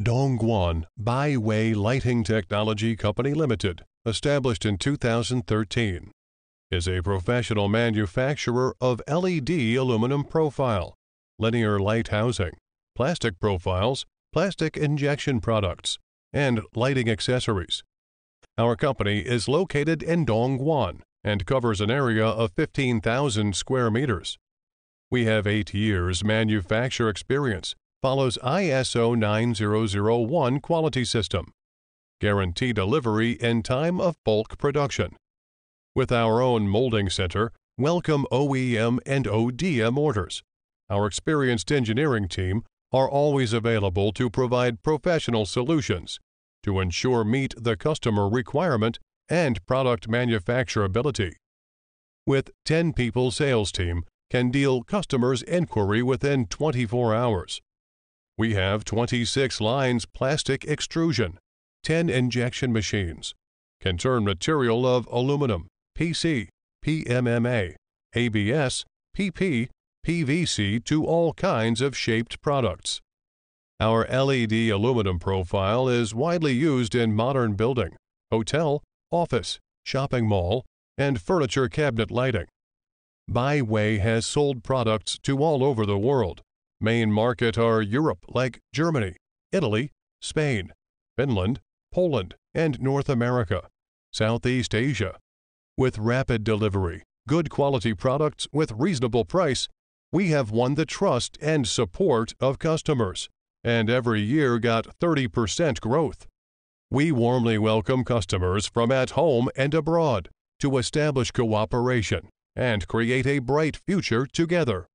Dongguan Byway Lighting Technology Company Limited, established in 2013, is a professional manufacturer of LED aluminum profile, linear light housing, plastic profiles, plastic injection products, and lighting accessories. Our company is located in Dongguan and covers an area of 15,000 square meters. We have 8 years manufacturer experience, follows ISO 9001 quality system, guarantee delivery in time of bulk production. With our own molding center, welcome OEM and ODM orders. Our experienced engineering team are always available to provide professional solutions to ensure meet the customer requirement and product manufacturability. With 10 people sales team can deal customers' inquiry within 24 hours. We have 26 lines plastic extrusion, 10 injection machines, can turn material of aluminum, PC, PMMA, ABS, PP, PVC to all kinds of shaped products. Our LED aluminum profile is widely used in modern building, hotel, office, shopping mall, and furniture cabinet lighting. Byway has sold products to all over the world. Main market are Europe like Germany, Italy, Spain, Finland, Poland, and North America, Southeast Asia. With rapid delivery, good quality products with reasonable price, we have won the trust and support of customers, and every year got 30% growth. We warmly welcome customers from at home and abroad to establish cooperation and create a bright future together.